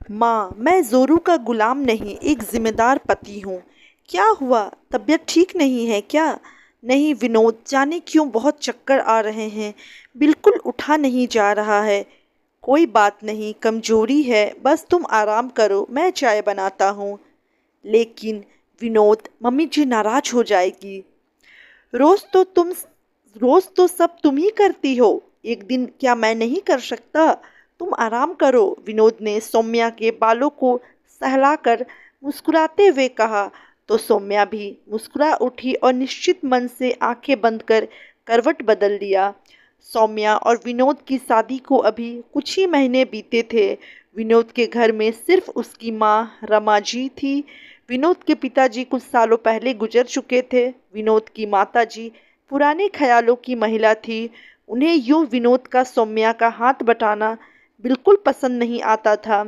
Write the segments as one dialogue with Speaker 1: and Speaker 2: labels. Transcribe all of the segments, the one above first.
Speaker 1: माँ, मैं जोरू का गुलाम नहीं, एक जिम्मेदार पति हूँ। क्या हुआ, तबीयत ठीक नहीं है क्या? नहीं विनोद, जाने क्यों बहुत चक्कर आ रहे हैं। बिल्कुल उठा नहीं जा रहा है। कोई बात नहीं, कमजोरी है, बस तुम आराम करो, मैं चाय बनाता हूँ। लेकिन विनोद, मम्मी जी नाराज हो जाएगी। रोज तो तुम रोज तो सब तुम ही करती हो, एक दिन क्या मैं नहीं कर सकता? तुम आराम करो, विनोद ने सौम्या के बालों को सहलाकर मुस्कुराते हुए कहा। तो सौम्या भी मुस्कुरा उठी और निश्चित मन से आंखें बंद कर करवट बदल लिया। सौम्या और विनोद की शादी को अभी कुछ ही महीने बीते थे। विनोद के घर में सिर्फ उसकी माँ रमा जी थी। विनोद के पिताजी कुछ सालों पहले गुजर चुके थे। विनोद की माताजी पुराने ख्यालों की महिला थी। उन्हें यूं विनोद का सौम्या का हाथ बटाना बिल्कुल पसंद नहीं आता था।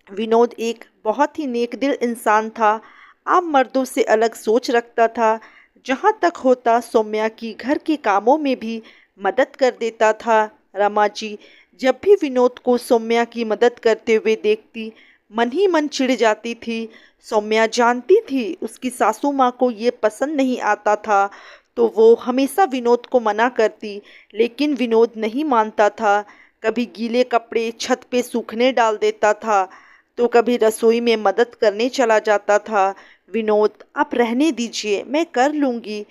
Speaker 1: विनोद एक बहुत ही नेकदिल इंसान था। आम मर्दों से अलग सोच रखता था। जहाँ तक होता सौम्या की घर के कामों में भी मदद कर देता था। रमा जी जब भी विनोद को सौम्या की मदद करते हुए देखती, मन ही मन चिढ़ जाती थी। सौम्या जानती थी उसकी सासू माँ को ये पसंद नहीं आता था, तो वो हमेशा विनोद को मना करती, लेकिन विनोद नहीं मानता था। कभी गीले कपड़े छत पे सूखने डाल देता था, तो कभी रसोई में मदद करने चला जाता था। विनोद, आप रहने दीजिए, मैं कर लूँगी।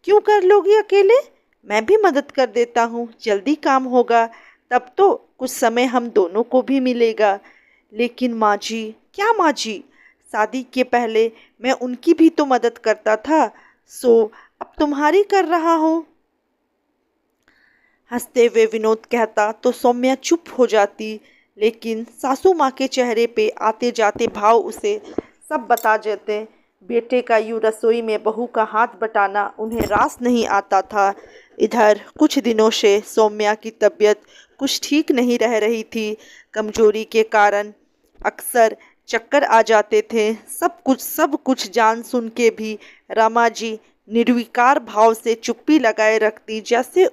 Speaker 1: क्यों कर लोगी अकेले? मैं भी मदद कर देता हूँ, जल्दी काम होगा, तब तो कुछ समय हम दोनों को भी मिलेगा। लेकिन माँ जी। क्या माँ जी? शादी के पहले मैं उनकी भी तो मदद करता था, सो अब तुम्हारी कर रहा हूँ। हंसते हुए विनोद कहता तो सौम्या चुप हो जाती, लेकिन सासू माँ के चेहरे पे आते जाते भाव उसे सब बता देते। बेटे का यूं रसोई में बहू का हाथ बटाना उन्हें रास नहीं आता था। इधर कुछ दिनों से सौम्या की तबीयत कुछ ठीक नहीं रह रही थी। कमजोरी के कारण अक्सर चक्कर आ जाते थे। सब कुछ जान सुन के भी रमा जी निर्विकार भाव से चुप्पी लगाए रखती, जैसे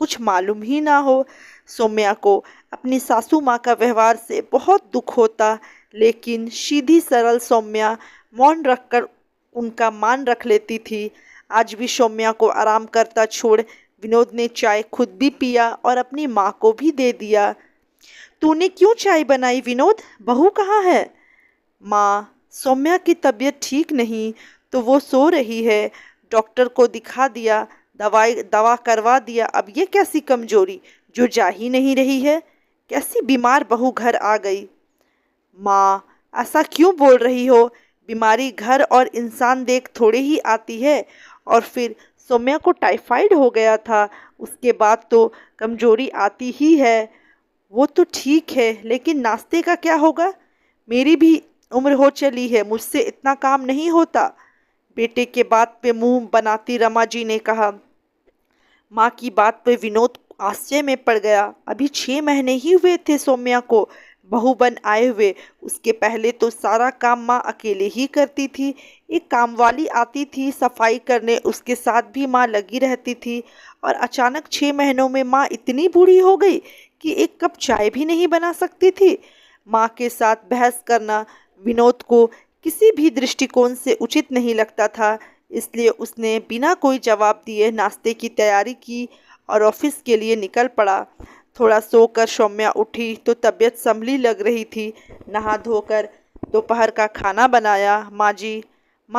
Speaker 1: कुछ मालूम ही ना हो। सौम्या को अपनी सासू माँ का व्यवहार से बहुत दुख होता, लेकिन सीधी सरल सौम्या मौन रखकर उनका मान रख लेती थी। आज भी सौम्या को आराम करता छोड़ विनोद ने चाय खुद भी पिया और अपनी माँ को भी दे दिया। तूने क्यों चाय बनाई विनोद? बहू कहाँ है? माँ, सौम्या की तबीयत ठीक नहीं, तो वो सो रही है। डॉक्टर को दिखा दिया, दवा करवा दिया, अब ये कैसी कमजोरी जो जा ही नहीं रही है? कैसी बीमार बहू घर आ गई? माँ, ऐसा क्यों बोल रही हो? बीमारी घर और इंसान देख थोड़े ही आती है। और फिर सौम्या को टाइफाइड हो गया था, उसके बाद तो कमजोरी आती ही है। वो तो ठीक है, लेकिन नाश्ते का क्या होगा? मेरी भी उम्र हो चली है, मुझसे इतना काम नहीं होता। बेटे के बात पे मुंह बनाती रमा जी ने कहा। माँ की बात पे विनोद आश्चर्य में पड़ गया। अभी 6 महीने ही हुए थे सौम्या को बहू बन आए हुए। उसके पहले तो सारा काम माँ अकेले ही करती थी। एक कामवाली आती थी सफाई करने, उसके साथ भी माँ लगी रहती थी। और अचानक 6 महीनों में माँ इतनी बूढ़ी हो गई कि एक कप चाय भी नहीं बना सकती थी। माँ के साथ बहस करना विनोद को किसी भी दृष्टिकोण से उचित नहीं लगता था, इसलिए उसने बिना कोई जवाब दिए नाश्ते की तैयारी की और ऑफिस के लिए निकल पड़ा। थोड़ा सोकर सौम्या उठी तो तबीयत संभली लग रही थी। नहा धोकर दोपहर का खाना बनाया। माँ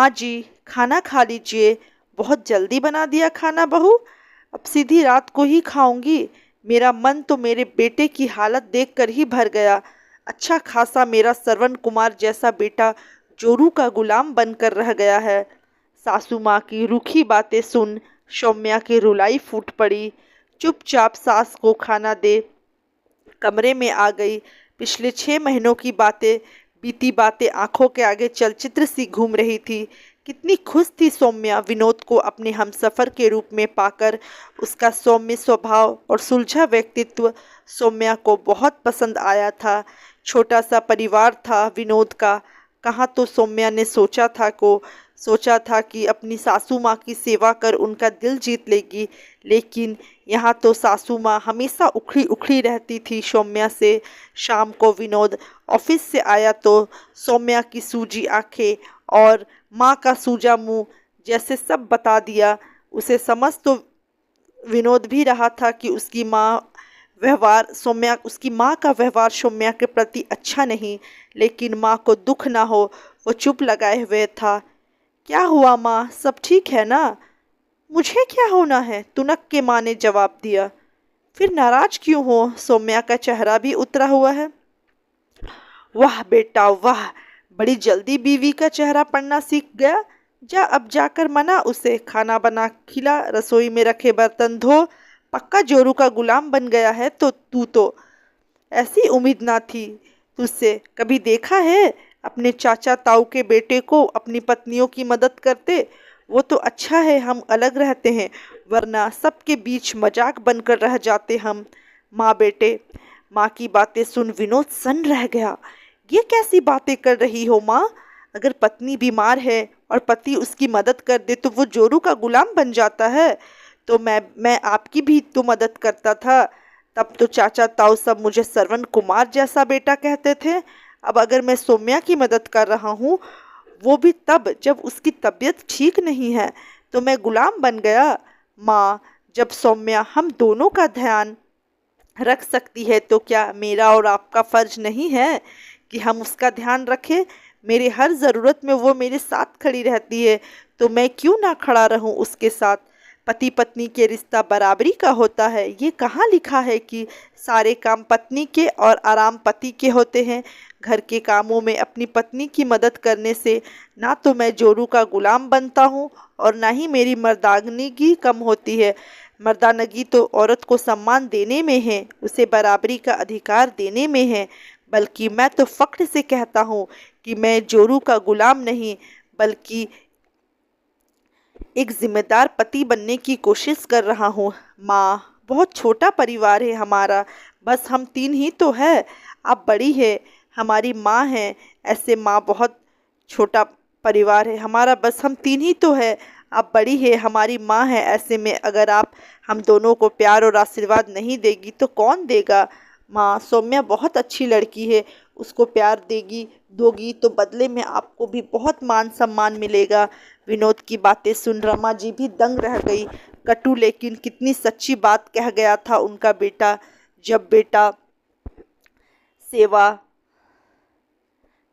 Speaker 1: जी, खाना खा लीजिए। बहुत जल्दी बना दिया खाना बहू, अब सीधी रात को ही खाऊंगी। मेरा मन तो मेरे बेटे की हालत देखकर ही भर गया। अच्छा खासा मेरा श्रवण कुमार जैसा बेटा जोरू का गुलाम बनकर रह गया है। सासू माँ की रूखी बातें सुन सौम्या की रुलाई फूट पड़ी। चुपचाप सास को खाना दे कमरे में आ गई। पिछले 6 महीनों की बीती बातें आंखों के आगे चलचित्र सी घूम रही थी। कितनी खुश थी सौम्या विनोद को अपने हमसफर के रूप में पाकर। उसका सौम्य स्वभाव और सुलझा व्यक्तित्व सौम्या को बहुत पसंद आया था। छोटा सा परिवार था विनोद का। कहाँ तो सौम्या ने सोचा था को सोचा था कि अपनी सासू माँ की सेवा कर उनका दिल जीत लेगी, लेकिन यहाँ तो सासू माँ हमेशा उखड़ी उखड़ी रहती थी सौम्या से। शाम को विनोद ऑफिस से आया तो सौम्या की सूजी आंखें और माँ का सूजा मुंह जैसे सब बता दिया। उसे समझ तो विनोद भी रहा था कि उसकी माँ का व्यवहार सौम्या के प्रति अच्छा नहीं, लेकिन माँ को दुख ना हो वो चुप लगाए हुए था। क्या हुआ माँ, सब ठीक है ना? मुझे क्या होना है, तुनक के माँ ने जवाब दिया। फिर नाराज क्यों हो? सौम्या का चेहरा भी उतरा हुआ है। वाह बेटा वाह, बड़ी जल्दी बीवी का चेहरा पढ़ना सीख गया। जा अब जाकर मना उसे, खाना बना खिला, रसोई में रखे बर्तन धो। पक्का जोरू का गुलाम बन गया है तो तू तो। ऐसी उम्मीद ना थी तुझसे। कभी देखा है अपने चाचा ताऊ के बेटे को अपनी पत्नियों की मदद करते? वो तो अच्छा है हम अलग रहते हैं, वरना सबके बीच मजाक बनकर रह जाते हम। माँ बेटे। माँ की बातें सुन विनोद सन्न रह गया। ये कैसी बातें कर रही हो माँ? अगर पत्नी बीमार है और पति उसकी मदद कर दे तो वो जोरू का गुलाम बन जाता है। तो मैं आपकी भी तो मदद करता था। तब तो चाचा ताऊ सब मुझे श्रवण कुमार जैसा बेटा कहते थे। अब अगर मैं सौम्या की मदद कर रहा हूँ, वो भी तब जब उसकी तबीयत ठीक नहीं है, तो मैं गुलाम बन गया। माँ, जब सौम्या हम दोनों का ध्यान रख सकती है तो क्या मेरा और आपका फर्ज नहीं है कि हम उसका ध्यान रखें? मेरे हर ज़रूरत में वो मेरे साथ खड़ी रहती है, तो मैं क्यों ना खड़ा रहूं उसके साथ? पति पत्नी के रिश्ता बराबरी का होता है। ये कहाँ लिखा है कि सारे काम पत्नी के और आराम पति के होते हैं? घर के कामों में अपनी पत्नी की मदद करने से ना तो मैं जोरू का गुलाम बनता हूँ और ना ही मेरी मर्दानगी कम होती है। मर्दानगी तो औरत को सम्मान देने में है, उसे बराबरी का अधिकार देने में है। बल्कि मैं तो फख्र से कहता हूँ कि मैं जोरू का गुलाम नहीं, बल्कि एक जिम्मेदार पति बनने की कोशिश कर रहा हूँ। माँ, बहुत छोटा परिवार है हमारा, बस हम तीन ही तो है। आप बड़ी है, हमारी माँ है। ऐसे माँ, बहुत छोटा परिवार है हमारा, बस हम तीन ही तो है। आप बड़ी है, हमारी माँ है। ऐसे में अगर आप हम दोनों को प्यार और आशीर्वाद नहीं देगी तो कौन देगा? माँ, सौम्या बहुत अच्छी लड़की है, उसको प्यार दोगी तो बदले में आपको भी बहुत मान सम्मान मिलेगा। विनोद की बातें सुन रमा जी भी दंग रह गई। कटु लेकिन कितनी सच्ची बात कह गया था उनका बेटा। जब बेटा सेवा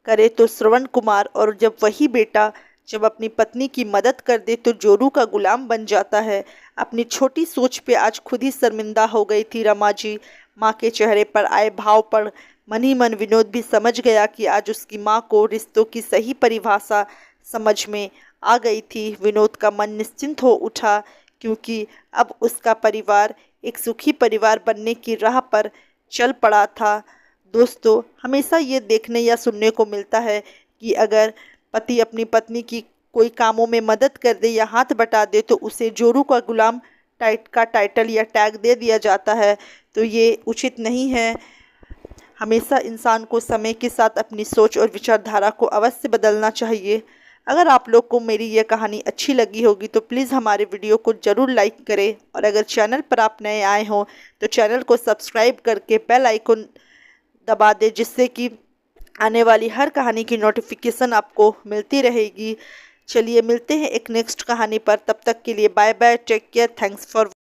Speaker 1: करे तो श्रवण कुमार, और जब वही बेटा जब अपनी पत्नी की मदद कर दे तो जोरू का गुलाम बन जाता है। अपनी छोटी सोच पे आज खुद ही शर्मिंदा हो गई थी रमा जी। माँ के चेहरे पर आए भाव पर मन ही मन विनोद भी समझ गया कि आज उसकी माँ को रिश्तों की सही परिभाषा समझ में आ गई थी। विनोद का मन निश्चिंत हो उठा, क्योंकि अब उसका परिवार एक सुखी परिवार बनने की राह पर चल पड़ा था। दोस्तों, हमेशा ये देखने या सुनने को मिलता है कि अगर पति अपनी पत्नी की कोई कामों में मदद कर दे या हाथ बटा दे तो उसे जोरू का गुलाम टाइटल या टैग दे दिया जाता है। तो ये उचित नहीं है। हमेशा इंसान को समय के साथ अपनी सोच और विचारधारा को अवश्य बदलना चाहिए। अगर आप लोग को मेरी यह कहानी अच्छी लगी होगी तो प्लीज़ हमारे वीडियो को ज़रूर लाइक करें, और अगर चैनल पर आप नए आए हों तो चैनल को सब्सक्राइब करके बेल आइकन दबा दें, जिससे कि आने वाली हर कहानी की नोटिफिकेशन आपको मिलती रहेगी। चलिए मिलते हैं एक नेक्स्ट कहानी पर। तब तक के लिए bye bye, take care, thanks for